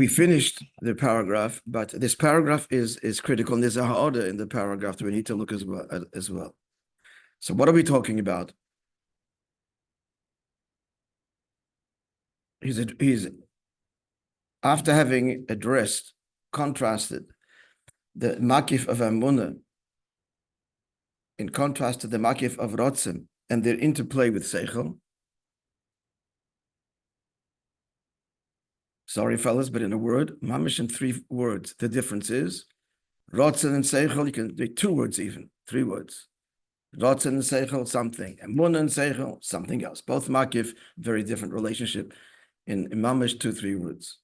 we finished the paragraph, but this paragraph is critical, and there's a order in the paragraph that we need to look as well. So what are we talking about? He's after having contrasted the makif of Amunah in contrast to the makif of Rotzim and their interplay with Seichel. Sorry, fellas, but in a word, mamish in 3 words. The difference is Rotzim and Seichel. You can do 2 words, even 3 words. Rotzim and Seichel, something. Amunah and Seichel, something else. Both makif, very different relationship. In mamish, 2-3 words.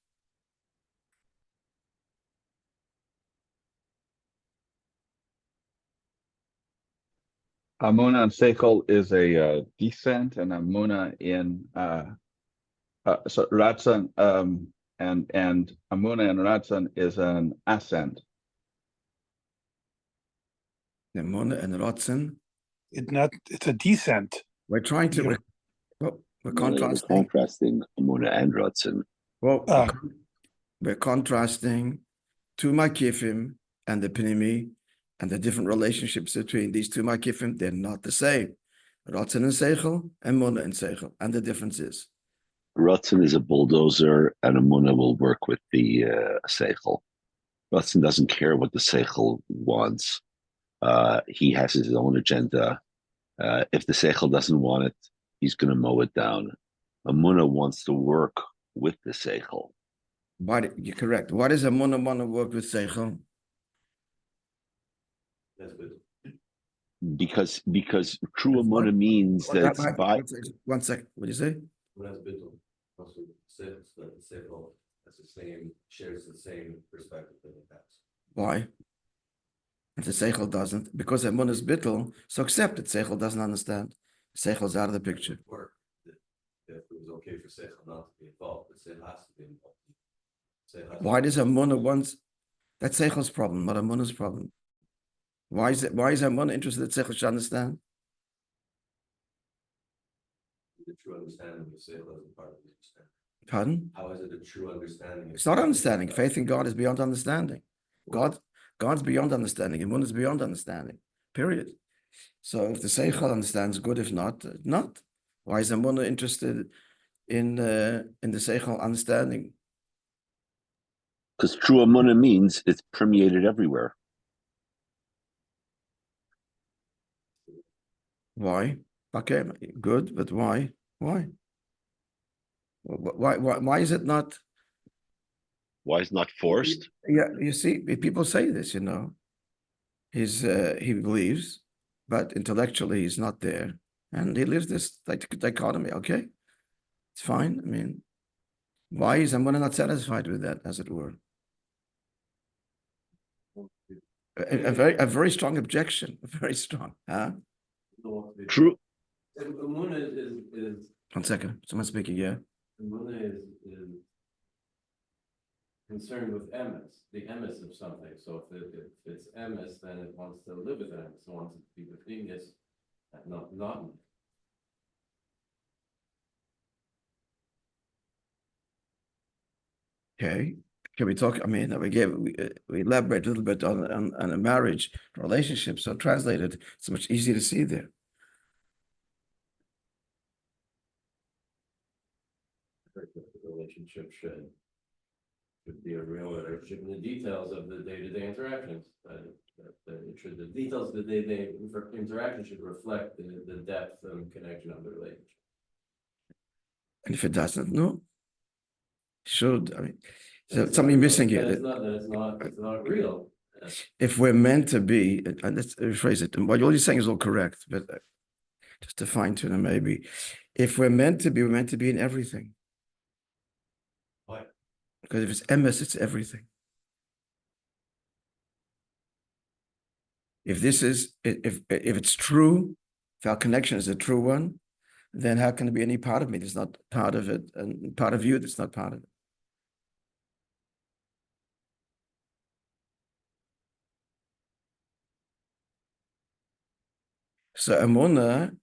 Amuna and Seichel is a descent, and Amuna in so Ratzon and Amuna and Ratzon is an ascent. Amuna and Ratzon. It's a descent. We're trying to we're contrasting Amuna and Ratzon. Well, we're contrasting 2 makifim and the Pnimi, and the different relationships between these 2 makifim. They're not the same. Ratzon and Seichel, and Amuna and Seichel, and the difference is Ratzon is a bulldozer, and Amuna will work with the Seichel. Ratzon doesn't care what the Seichel wants. He has his own agenda. If the Seichel doesn't want it, he's going to mow it down. Amuna wants to work with the Seichel. You're correct. Why does Amuna want to work with Seichel? Because true Amuna means that it's by... One second. What do you say? Shares the same perspective that it has. Why? If the Seichel doesn't, because Amuna is bittul, so accept it. Seichel doesn't understand. Seichel's out of the picture. If it was okay for Seichel not to be involved, but Seichel has to be involved. Why does Amuna want? That's Seichel's problem, not Amuna's problem. Why is Amuna interested that Seichel should understand? The true understanding of Seichel isn't part of the understanding. Pardon? How is it a true understanding? It's not understanding. Faith in God is beyond understanding. God's beyond understanding. Amuna is beyond understanding. Period. So if the Seichel understands, good. If not, not. Why is Amuna interested in the Seichel understanding? Because true Amuna means it's permeated everywhere. Why? Okay, good, but why? Why? Why is it not? Why is it not forced? Yeah, you see, people say this, he believes, but intellectually he's not there. And he lives this dichotomy, okay? It's fine. I mean, why is Amuna not satisfied with that, as it were? A very strong objection, very strong, huh? True. Amuna is 1 second, someone's speaking, yeah? Amuna is concerned with emes, the emes of something. So if it's emes, then it wants to live with emes. It wants it to be within this, not. Okay. Can we talk? I mean, we elaborate a little bit on a marriage relationship. So translated, it's much easier to see there. The relationship should be a real relationship in the details of the day-to-day interactions. The details of the day-to-day interaction should reflect the depth and connection of the relationship. And if it doesn't, no, should. I mean, so something missing here. It's not real. If we're meant to be, and let's rephrase it. And what you're saying is all correct, but just to fine tune it, maybe. If we're meant to be, we're meant to be in everything. Why? Because if it's emes, it's everything. If it's true, if our connection is a true one, then how can there be any part of me that's not part of it, and part of you that's not part of it? So Amuna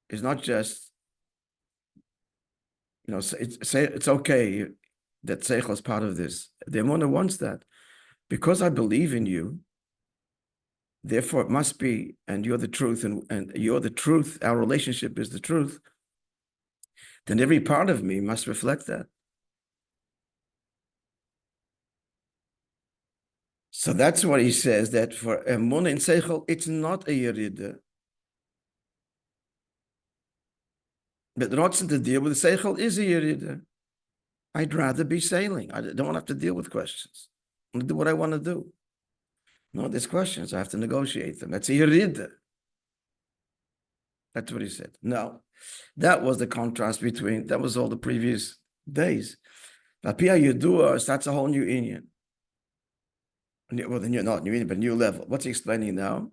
is not just, say it's okay. that seichel is part of this. The emunah wants that. Because I believe in you, therefore it must be, and you're the truth, and you're the truth, our relationship is the truth, then every part of me must reflect that. So that's what he says, that for emunah in seichel, it's not a yerida. But the rotzen to deal with the seichel is a yerida. I'd rather be sailing. I don't want to have to deal with questions. I want to do what I want to do. No, there's questions. I have to negotiate them. That's a yerida. That's what he said. No, that was the contrast between, that was all the previous days. Lapia Yedua starts a whole new Indian. Well, then you're not new Indian, but new level. What's he explaining now?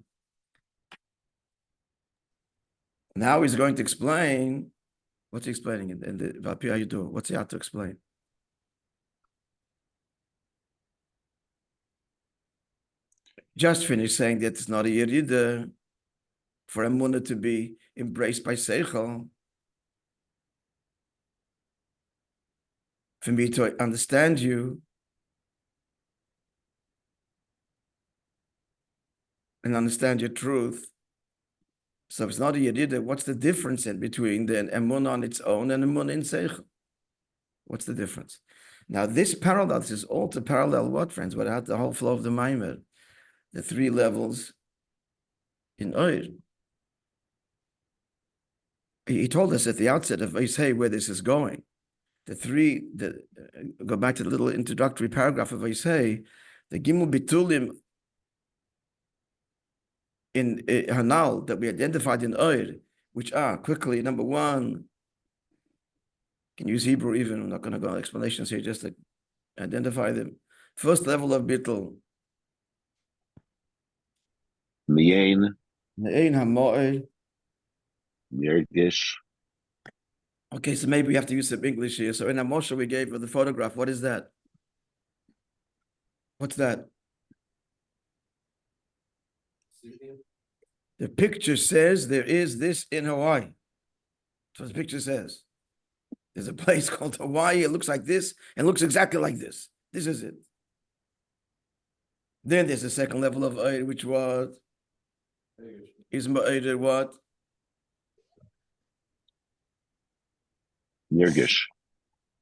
Now he's going to explain, what's he explaining in the Lapia Yedua? What's he out to explain? Just finished saying that it's not a yerida for emunah to be embraced by seichel. For me to understand you and understand your truth. So if it's not a yerida, what's the difference in between the emunah on its own and emunah in seichel? What's the difference? Now this parallel, this is all to parallel what, friends? What had the whole flow of the Maimer, the three levels in Oir. He told us at the outset of Moishe where this is going. Go back to the little introductory paragraph of Moishe, the Gimel Bitulim in Hanal that we identified in Oir, which are quickly, number one, can use Hebrew even, I'm not going to go on explanations here, just to identify them. First level of Bittul. Mi'ain, Ha'mo'el. Mirgish. Okay, so maybe we have to use some English here. So in Moshe we gave the photograph. What is that? What's that? The picture says there is this in Hawaii. That's what the picture says. There's a place called Hawaii. It looks like this and looks exactly like this. This is it. Then there's a second level of Eid, which was is Ma'ed what? Nirgish.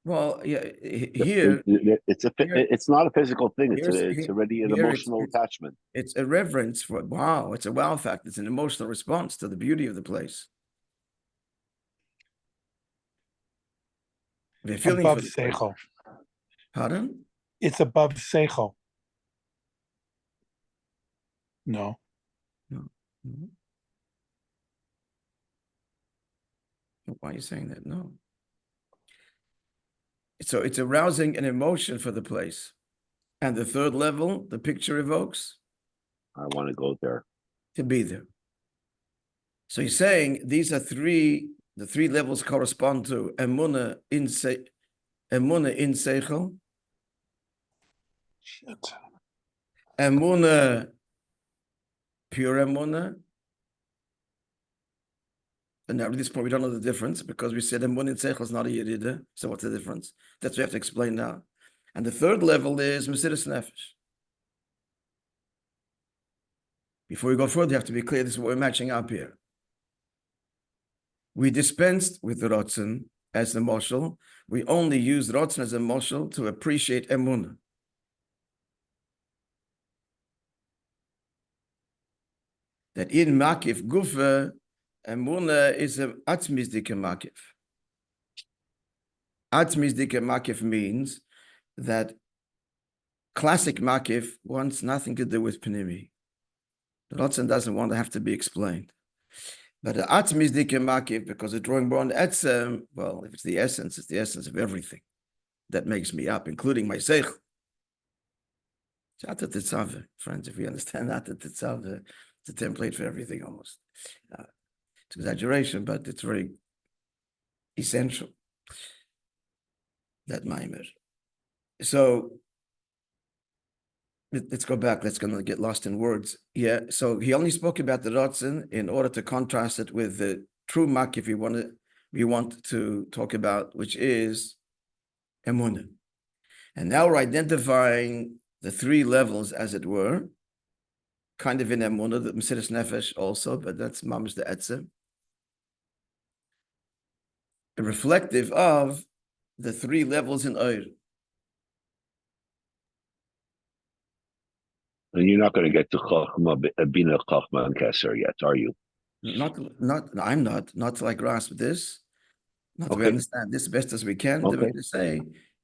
Well, yeah, here it's not a physical thing. It's already an emotional attachment. It's a reverence for wow. It's a wow fact. It's an emotional response to the beauty of the place. They're feeling above for the seichel. Pardon? It's above seichel. No. No. Why are you saying that? No. So it's arousing an emotion for the place. And the third level, the picture evokes? I want to go there. To be there. So he's saying these are the three levels correspond to emunah in seichel, emunah, pure emunah. And at this point, we don't know the difference because we said emunah in seichel is not a yerida. So what's the difference? That's what we have to explain now. And the third level is mesiras nefesh. Before we go further, you have to be clear. This is what we're matching up here. We dispensed with the rotzen as the moshel. We only use rotzen as a moshel to appreciate emunah. That in makif gufa, emunah is a atzmis dike makif. Atzmis dike makif means that classic makif wants nothing to do with panimi. The rotzen doesn't want to have to be explained. But the atzmis dike makif, because it's drawing more on etzem, well, if it's the essence of everything that makes me up, including my seichel. It's Ata friends, if we understand Ata Tetzaveh, it's a template for everything almost. It's exaggeration, but it's very essential, that Maimer. So let's go back. Let's gonna get lost in words. Yeah. So he only spoke about the rotzen in order to contrast it with the true makif we want to talk about, which is emunah. And now we're identifying the three levels, as it were, kind of in Emunah, the Mesiras Nefesh also, but that's mamish the Etzem. Reflective of the three levels in Oir. And you're not going to get to Chachma, Bina, Chachma, and Keser yet, are you? I'm not till I grasp this. Not till we Okay. understand this best as we can. Okay.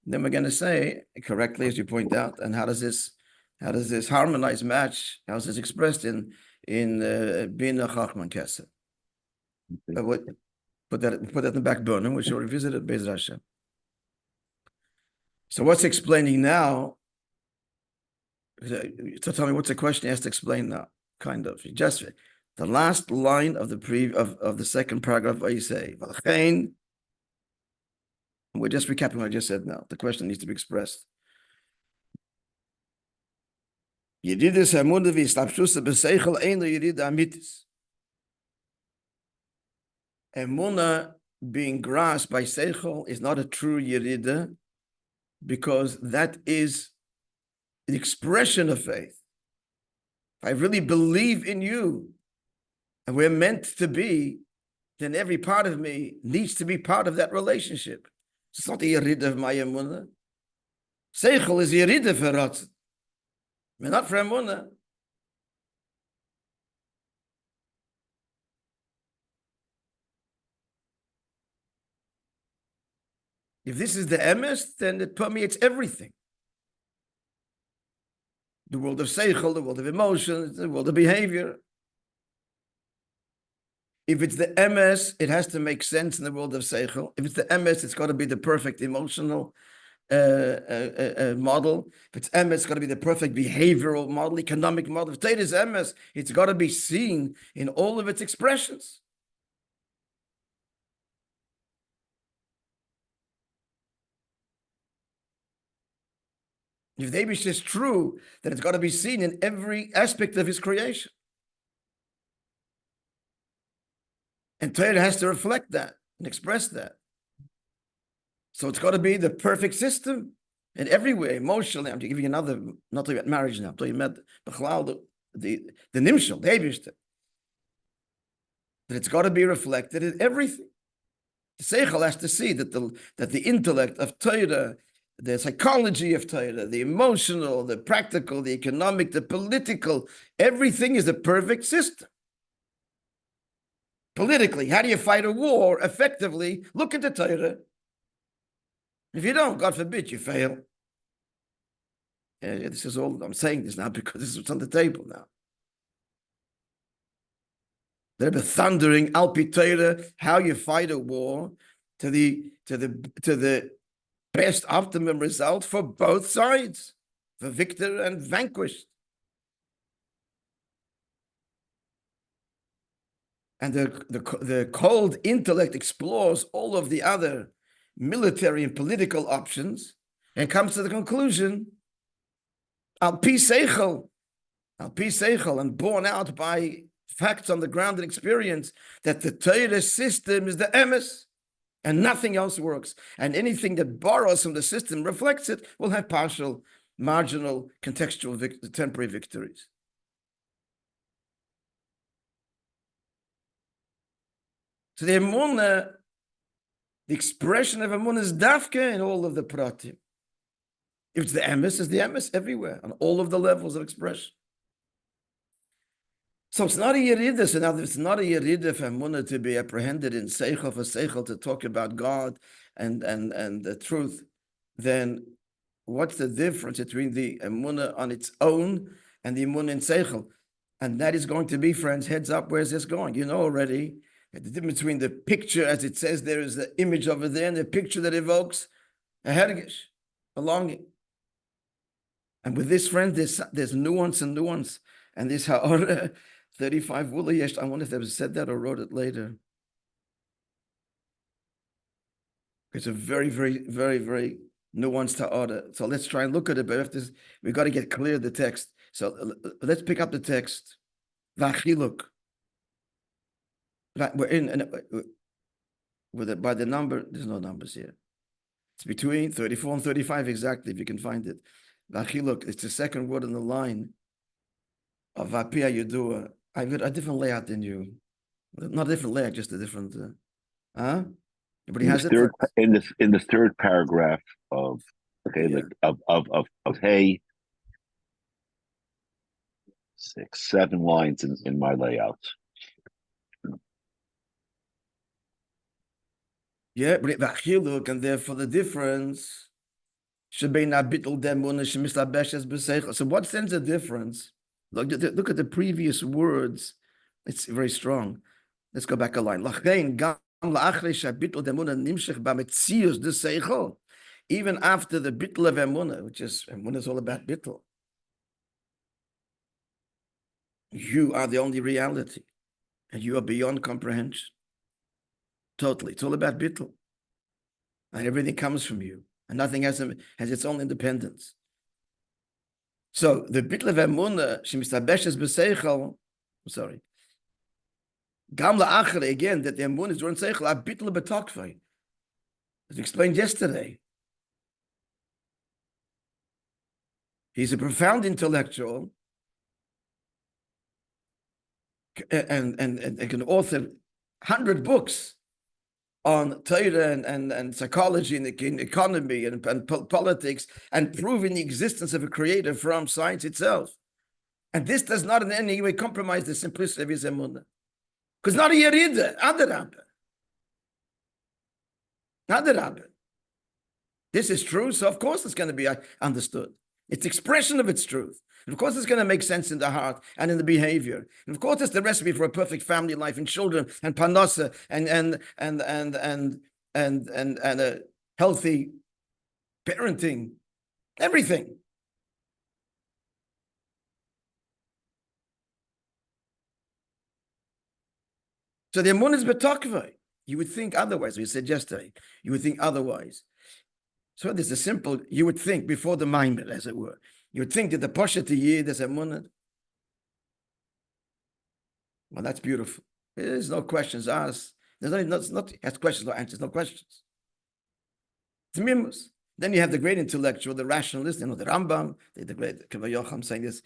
Then we're going to say correctly, as you point out, and how does this harmonize, match? How is this expressed in Bina, Chachma, and Keser? Okay. Put that in the back burner. We shall revisit it, Be'ez Hashem. So what's explaining now? So tell me, what's the question he has to explain now? Kind of. Just the last line of the second paragraph. What you say? We're just recapping what I just said now. The question needs to be expressed. Yedidus Emunah v'Yislapshusa b'Seichel eino Yedida Amitis. Emunah being grasped by Seichel is not a true Yerida, because that is the expression of faith. If I really believe in you, and we're meant to be, then every part of me needs to be part of that relationship. It's not the Yerida of my Emunah. Seichel is Yerida for Ratzon, but not for Emunah. If this is the emes, then it permeates everything. The world of seichel, the world of emotions, the world of behavior. If it's the emes, it has to make sense in the world of seichel. If it's the emes, it's got to be the perfect emotional model. If it's emes, it's got to be the perfect behavioral model, economic model. If Torah is emes, it's got to be seen in all of its expressions. If the Eibush is true, then it's got to be seen in every aspect of his creation. And Torah has to reflect that and express that. So it's got to be the perfect system in every way, emotionally. I'm giving you another, not talking about marriage now, I'm talking about the nimshal, the Eibush. That it's got to be reflected in everything. The Seichel has to see that the intellect of Torah, the psychology of Torah, the emotional, the practical, the economic, the political, everything is a perfect system. Politically, how do you fight a war effectively? Look at the Torah. If you don't, God forbid, you fail. This is all, I'm saying this now because this is what's on the table now. They're thundering Alpi Torah, how you fight a war to the best optimum result for both sides, for victor and vanquished. And the cold intellect explores all of the other military and political options and comes to the conclusion, al pi seichel, and borne out by facts on the ground and experience, that the Torah system is the emes, and nothing else works. And anything that borrows from the system, reflects it, will have partial, marginal, contextual, temporary victories. So the Emunah, the expression of Emunah is dafka in all of the pratim. If it's the emes, it's the emes everywhere, on all of the levels of expression. So it's not a yerida. So now it's not a yerida for Emunah to be apprehended in seichel, for seichel to talk about God and the truth. Then what's the difference between the Emunah on its own and the Emunah in seichel? And that is going to be, friends, heads up, where's this going? You know already the difference between the picture, as it says, there is the image over there, and the picture that evokes a hergish, a longing. And with this, friend, there's nuance and nuance. And this ha'orah 35 Wula Yesh, I wonder if they said that or wrote it later. It's a very, very, very, very nuanced ha'orah. So let's try and look at it, but we've got to get clear the text. So let's pick up the text. V'achiluk. We're in, by the number, there's no numbers here. It's between 34 and 35 exactly, if you can find it. Look, it's the second word in the line of Vapia Yudua. I have a different layout than you. Not a different layout, just a different. But he has it in the third paragraph of of hey, 6, 7 lines in my layout. Yeah, but look, and therefore the difference should be not bittul demuna shemistabeshes b'seichel. So what sends a difference? Look at the previous words. It's very strong. Let's go back a line. Even after the bittul of emunah, which is emunah is all about bittul. You are the only reality, and you are beyond comprehension. Totally, it's all about bittul, and everything comes from you, and nothing has its own independence. So the bittul of emunah shemistabeshes b'seichel. Sorry. Gam la'achre, again, that the emunah is during seichel, a bittul b'tokvei. As explained yesterday. He's a profound intellectual and can author 100 books on Torah and psychology and economy and politics and proving the existence of a creator from science itself. And this does not in any way compromise the simplicity of his emunah. Because not a yerida, adarabba. This is true, so of course it's going to be understood. It's expression of its truth. And of course it's going to make sense in the heart and in the behavior. And of course it's the recipe for a perfect family life and children and parnasa and a healthy parenting, everything. So the emunah is betokvei. You would think otherwise. We said yesterday, you would think otherwise. So there's a simple, you would think before the maimer, as it were. You would think that the poshet yid is emunah. Well, that's beautiful. There's no questions asked. There's not ask questions, no answers, no questions. It's mimus. Then you have the great intellectual, the rationalist, the Rambam, the great Kavayocham saying this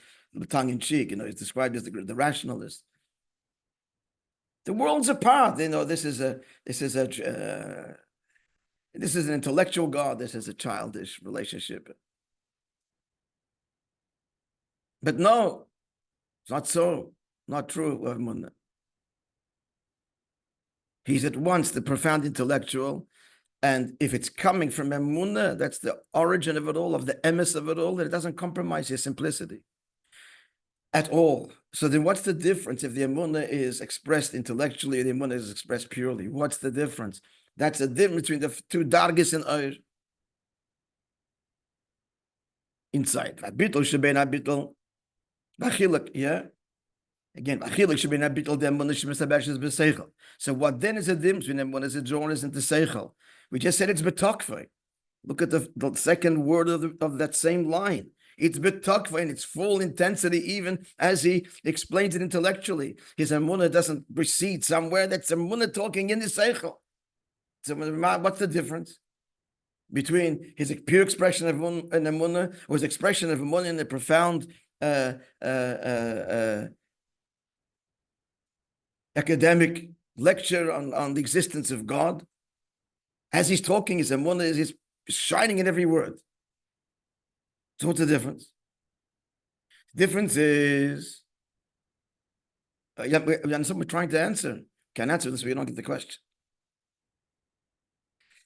tongue in cheek, he's described as the rationalist. The worlds apart, this is an intellectual God. This is a childish relationship. But no, it's not so. Not true. He's at once the profound intellectual, and if it's coming from emunah, that's the origin of it all, of the emes of it all, that it doesn't compromise his simplicity at all. So then what's the difference if the emunah is expressed intellectually, the emunah is expressed purely? What's the difference? That's the difference between the two dargis and oir. Inside. Bittul sheben habittul. Achiluk, yeah? Again, achiluk sheben habittul the emunah shemistabeshes b'seichel. So what then is the difference between emunah and journals into seichel? We just said it's betokvei. Look at the second word of that same line. It's betokvei in its full intensity, even as he explains it intellectually. His emunah doesn't recede somewhere. That's emunah talking in the seichel. So what's the difference between his pure expression of emunah or his expression of emunah in a profound academic lecture on the existence of God? As he's talking, his emunah is shining in every word. So what's the difference? The difference is, we understand we're trying to answer. Can't answer this, we don't get the question.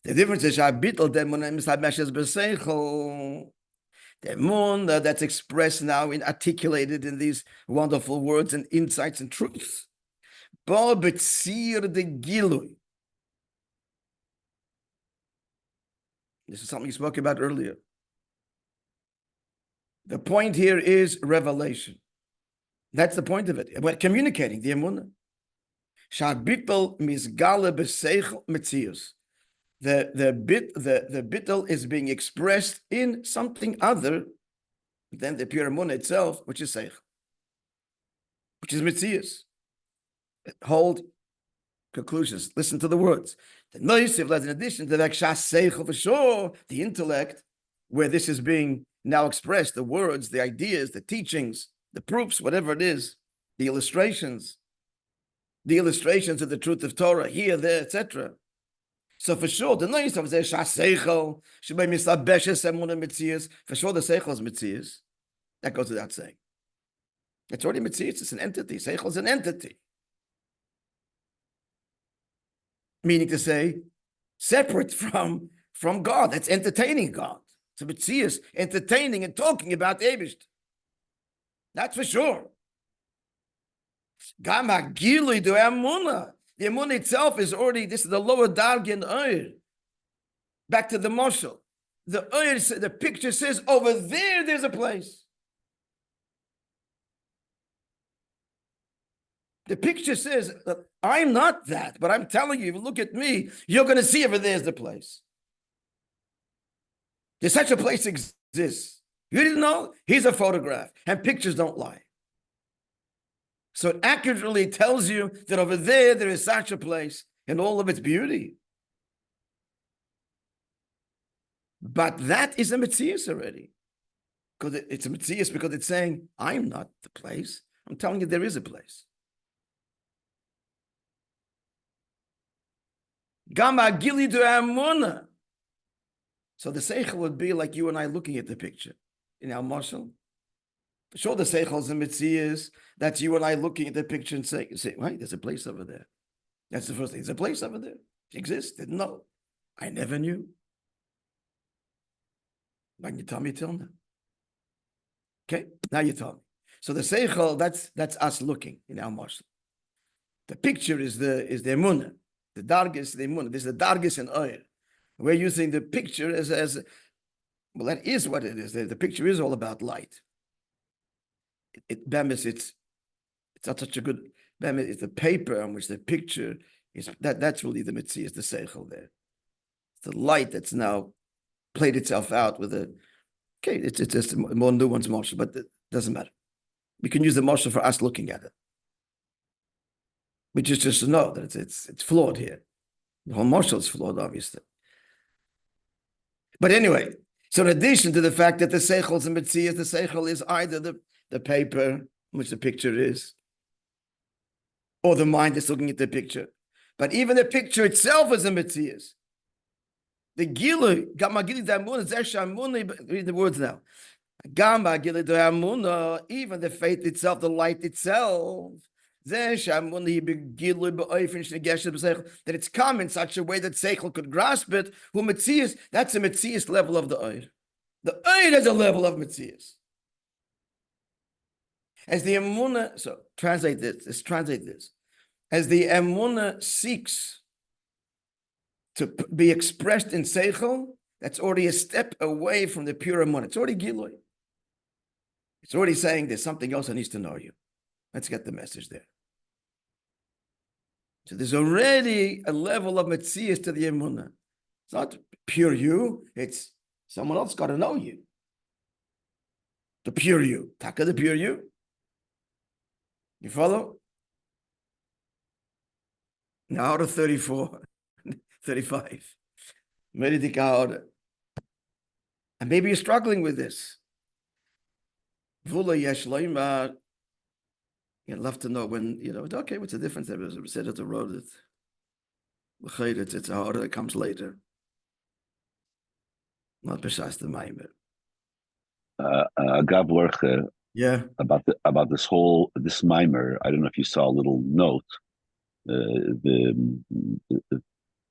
The difference is, the emunah that's expressed now and articulated in these wonderful words and insights and truths. This is something you spoke about earlier. The point here is revelation. That's the point of it. We're communicating the emunah. The bittul is being expressed in something other than the pure emunah itself, which is seich, which is mitzias. Hold conclusions. Listen to the words. The noisiv, in addition to the kshas seichel, for sure, the intellect, where this is being now expressed, the words, the ideas, the teachings, the proofs, whatever it is, the illustrations of the truth of Torah, here, there, etc. So for sure, the noisiv is kshas seichel, shebei misabeshes emunah mitzias. For sure, the seichel is mitzias. That goes without saying. It's already mitzias. It's an entity. Seichel is an entity. Meaning to say, separate from God. That's entertaining God. So mitzias, entertaining and talking about the Eibishter. That's for sure. Gama gilui do emunah. The emunah itself is already, this is the lower darg in Oyer. Back to the moshel. The Oyer, the picture says, over there's a place. The picture says, I'm not that, but I'm telling you, if you look at me, you're going to see over there's the place. There's such a place exists. You didn't know? Here's a photograph, and pictures don't lie. So it accurately tells you that over there is such a place in all of its beauty. But that is a metzius already. Because it's a metzius because it's saying, I'm not the place. I'm telling you there is a place. Gama gili du amuna. So the seichel would be like you and I looking at the picture in our marshal. For sure, the seichel is a metzius. That's you and I looking at the picture and saying, right, there's a place over there. That's the first thing. There's a place over there. It exists. Didn't know. I never knew. Why didn't you tell me till now? Okay, now you tell me. So the seichel, that's us looking in our marshal. The picture is the emunah. The dargis, the emunah. This is the dargis and oil. We're using the picture as well. That is what it is. The picture is all about light. It's not such a good. It's the paper on which the picture is. That's really the mitzvah, is the seichel there. It's the light that's now played itself out with a. Okay, it's just a more nuanced marshal, but it doesn't matter. We can use the marshal for us looking at it. Which is just to know that it's flawed here. The whole marshal is flawed, obviously. But anyway, so in addition to the fact that the seichel is a mitzvah, the seichel is either the paper, which the picture is, or the mind that's looking at the picture. But even the picture itself is a mitzvah. The gilu, gamma gilu d'amuna, zeshamuna, read the words now. Gamma gilu d'amuna, even the faith itself, the light itself, that it's come in such a way that seichel could grasp it. Who metzias? That's a metzias level of the oir. The oir is a level of metzias. As the emunah, so translate this. Let's translate this. As the emunah seeks to be expressed in seichel, that's already a step away from the pure emunah. It's already gilui. It's already saying there's something else that needs to know you. Let's get the message there. So there's already a level of metzias to the emunah. It's not pure you, it's someone else got to know you. The pure you. Taka the pure you. You follow? Now out of 34, 35. And maybe you're struggling with this. Vula yesh loima. You'd love to know when, okay, what's the difference? There was said at the road that it's harder, that comes later. Not besides the Maimer. Agav Lerche, yeah. About this Maimer, I don't know if you saw a little note.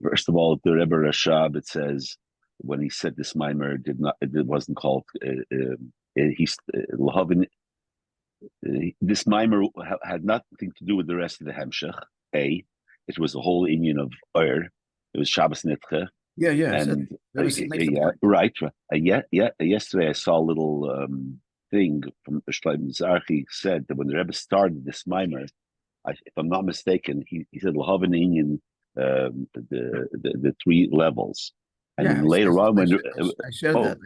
First of all, the Rebbe Rashab, it says when he said this Maimer it wasn't called this Maimer had nothing to do with the rest of the Hemshech. It was the whole Indian of Ur. It was Shabbos Nitche. Yeah. And right. Yesterday I saw a little thing from Shlomo Zarchi said that when the Rebbe started this Maimer, if I'm not mistaken, he said Lahavan Indian the three levels. And then later on, when I shared that.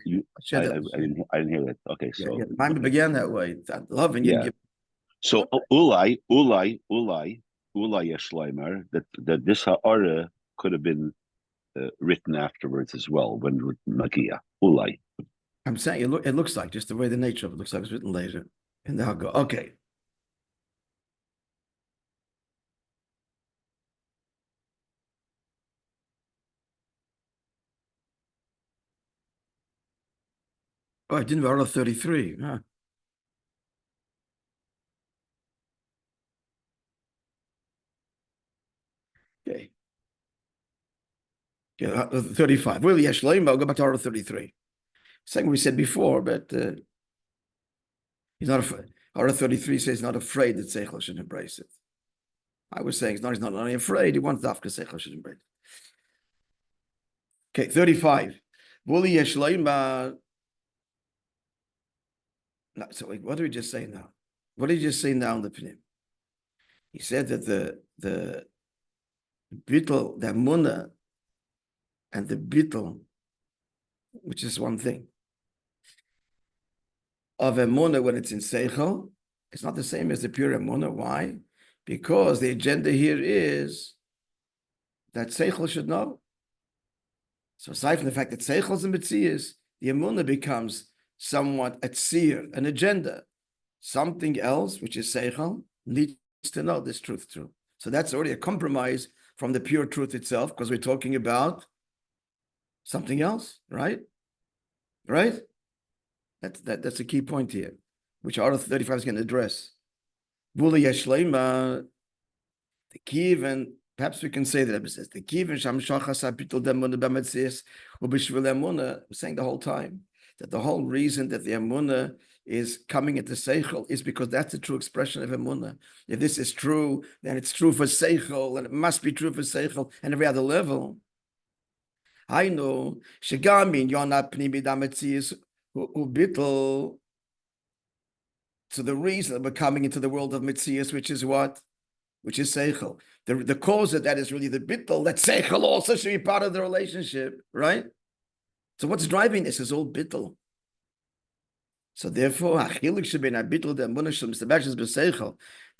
I didn't hear that. Okay, so mine began that way. Loving yeah. So Ulai Yeshleimer that this ha'ara could have been written afterwards as well when Magia Ulai. I'm saying it looks like just the way the nature of it looks like it's written later in the Haggadah. Okay. Oh, I didn't know 33. Huh. Okay. Yeah, 35. Well, yes, I'll go back to Arah 33. Saying we said before, but he's not afraid. Arah 33 says he's not afraid that Seichel should embrace it. I was saying he's not only afraid, he wants Dafka Seichel should embrace it. Okay, 35. Wuli Yeshleima. So wait, what did we just say now? What did he just say now in the Pnim? He said that the bittul, the Munah, and the bittul, which is one thing, of Emunah when it's in Seichel, it's not the same as the pure Emunah. Why? Because the agenda here is that Seichel should know. So aside from the fact that Seichel is a Metzias, the Emunah becomes somewhat a tzir, an agenda. Something else, which is Seichel, needs to know this truth too. So that's already a compromise from the pure truth itself, because we're talking about something else, right? Right? That's a key point here, which Arah 35 is going to address. Vula Yeshleima, the Kievan, perhaps we can say that it says the Kievan Sham Shachas Apitul Demuna B'Metzias Ubishvil Emunah. We're saying the whole time that the whole reason that the Emunah is coming into Seichel is because that's the true expression of Emunah. If this is true, then it's true for Seichel, and it must be true for Seichel and every other level. I know Shegamin Yonat Pnimi Dametzias Ubitl. So the reason that we're coming into the world of Metzias, which is what? Which is Seichel. The cause of that is really the bittul, that Seichel also should be part of the relationship, right? So what's driving this is all bittul. So therefore, the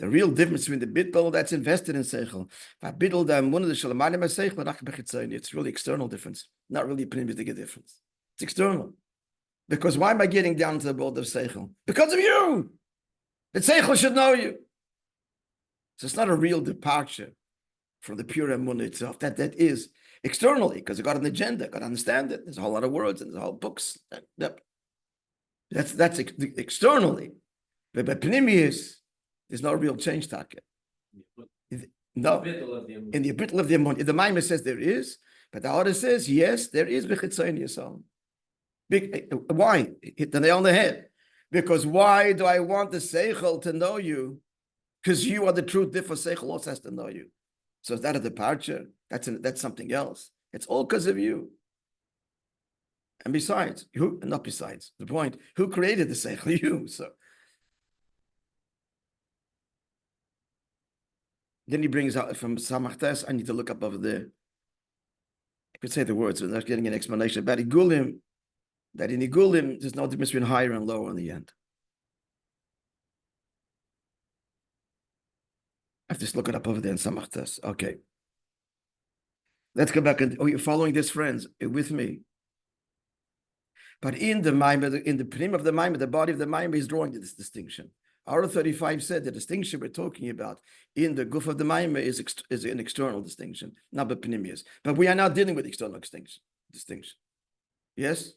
real difference between the bittul that's invested in Seichel, it's really external difference, not really a pneumatic difference. It's external. Because why am I getting down to the world of Seichel? Because of you! That Seichel should know you. So it's not a real departure from the pure Emunah itself. That is externally, because it got an agenda, got to understand it. There's a whole lot of words and there's a whole books. That's externally. But by Pnimius, there's no real change target. No. In the bittul of the Emunah. The Maimah says there is, but the order says, yes, there is b'chitzon yisrael. Why? Hit the nail on the head. Because why do I want the Seichel to know you? Because you are the truth, therefore Seichel also has to know you. So is that a departure? That's something else. It's all because of you. And besides, not besides, the point, who created the Seichel? You. So then he brings out from Samachtes, I need to look up over there. I could say the words, but not getting an explanation about Igulim. That in Igulim, there's no difference between higher and lower in the end. I have to look it up over there in Samachtas. Okay. Let's go back. Oh, you're following this, friends, with me. But in the Maimah, in the prim of the Maimah, the body of the Maimah is drawing this distinction. Arah 35 said the distinction we're talking about in the guf of the Maimah is an external distinction, not the pnimius. But we are now dealing with external distinction. Yes?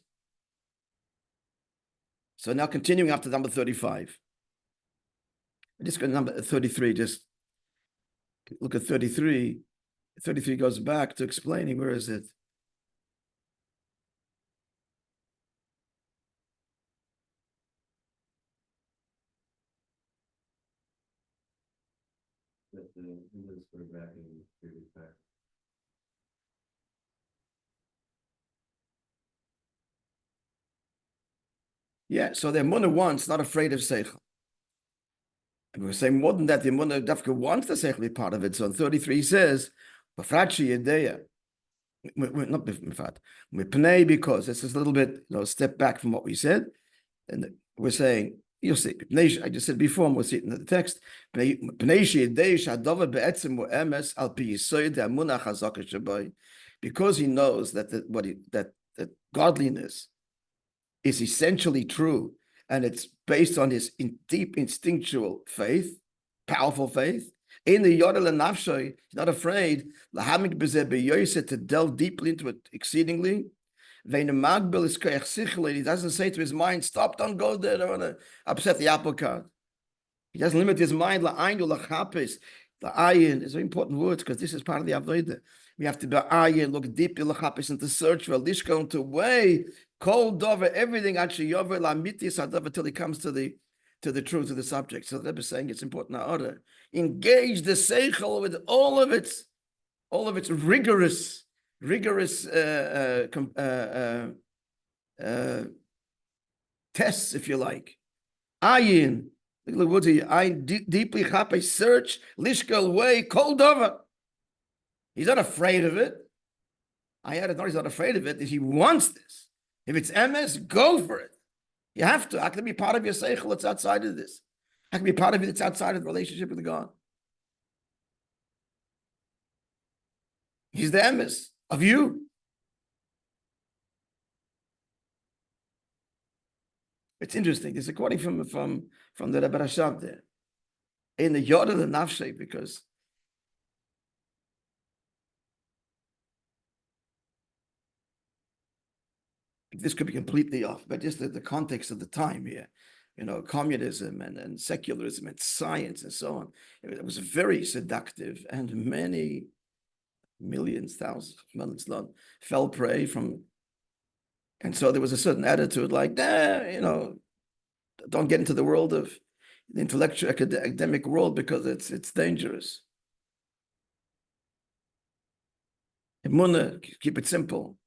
So now continuing after number 35. I'm just going to number 33, just look at 33. 33 goes back to explaining, where is it? Yeah, so the Emunah wants, not afraid of Seichel. And we're saying more than that, the Emunah Dafka wants the Seichel to be part of it. So in 33 he says, Bafrachi Yedeya. Not Mipnei, because this is a little bit, step back from what we said. And we're saying, you'll see, I just said before, and we'll see it in the text. because he knows that that godliness is essentially true, and it's based on his deep instinctual faith, powerful faith. In the Yodel and Nafshay, he's not afraid to delve deeply into it exceedingly. He doesn't say to his mind, stop, don't go there, I don't want to upset the apple cart. He doesn't limit his mind. The ayin is very important words, because this is part of the avodah. We have to be ayin, look deeply, lachapis, and to search for lishka, and to weigh cold over everything until he comes to the truth of the subject. So the Rebbe is saying it's important to order. Engage the seichel with all of its rigorous tests, if you like. Ayin. I deeply chape, search, lishkel, way, cold over. He's not afraid of it. He's not afraid of it. He wants this. If it's emes, go for it. You have to. How can it be part of your seichel that's outside of this? How can it be part of it that's outside of the relationship with God? He's the emes of you. It's interesting. This is a quoting from the Rabbi Rashab there. In the Yod of the Nafshe, because this could be completely off, but just the context of the time here, communism and secularism and science and so on. It was very seductive, and many millions, thousands, millions fell prey from. And so there was a certain attitude like, don't get into the world of the intellectual academic world, because it's dangerous. Emunah, keep it simple.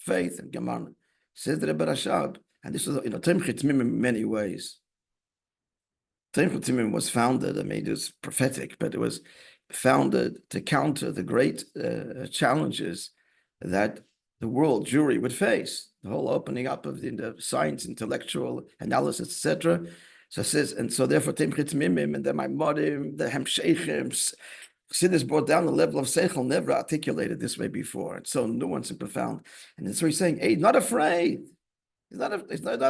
Faith and Gemara. Says the Rebbe Rashab, and this was, Timchit Timim in many ways. Timchit Timim was founded, it was prophetic, but it was founded to counter the great challenges that the world Jewry would face. The whole opening up of the science, intellectual analysis, etc. So it says, and so therefore Timchit Mimim and the Maimorim, the Hemsheichim, Chassidus brought down the level of seichel, never articulated this way before. It's so nuanced and profound. And that's what he's saying. Hey, not afraid. He's not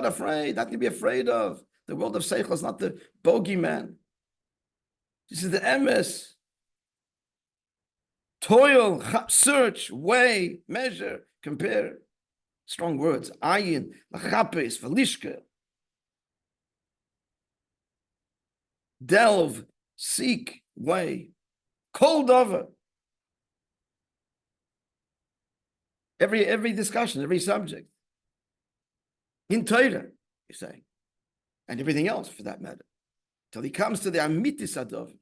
afraid. Nothing to be afraid of. The world of seichel is not the bogeyman. This is the emes. Toil, search, weigh, measure, compare. Strong words. Ayin, lachapes, velishka. Delve, seek, weigh. Cold over. Every discussion, every subject. In Torah, you say. And everything else for that matter. Till he comes to the amitis adov.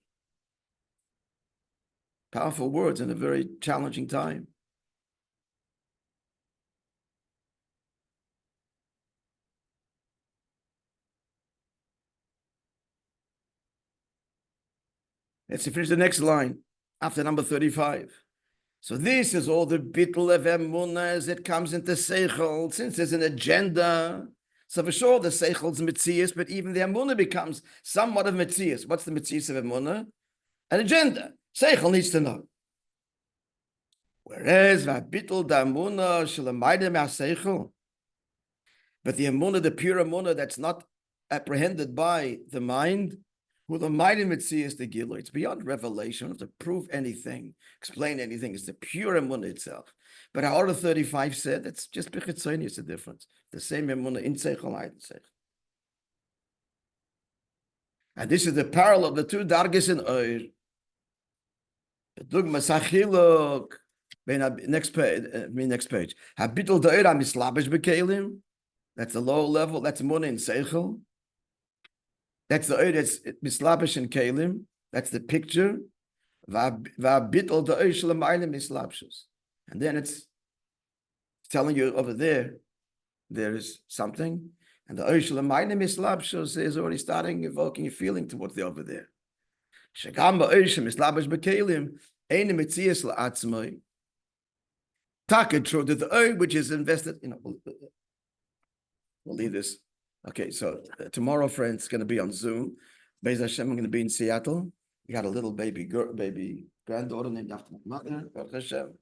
Powerful words in a very challenging time. Let's finish the next line after number 35. So this is all the bittul of emunah as it comes into seichel, since there's an agenda. So for sure the seichel's mitzias, but even the emunah becomes somewhat of mitzias. What's the mitzias of emunah? An agenda. Seichel needs to know. Whereas bittul da emunah shelamayde me'aseichel, but the emunah, the pure emunah that's not apprehended by the mind, who the mighty mitzvah is the gilui. It's beyond revelation, to prove anything, explain anything. It's the pure emunah itself. But our order 35 said it's just bichitzoni, it's a difference. The same emunah in seichel, in seichel. And this is the parallel of the two dargis in oir. The dugma sachiluk. Next page. Habitul da'ir amislabish bekelim. That's the low level. That's emunah in seichel. That's the oir that's mislabish and kelim. That's the picture. Va'bitol da'ir shalamaylim mislabshus. And then it's telling you over there is something. And the oir shalamaylim mislabshus is already starting evoking a feeling towards the over there. Shagam ba'oir shemislabish bekelim ein mitzias la'atzmai. Taka true that the oir which is invested, we'll leave this. Okay, so tomorrow, friends, it's going to be on Zoom. Be'ez Hashem, I'm going to be in Seattle. We got a little baby granddaughter named after my mother, Baruch Hashem.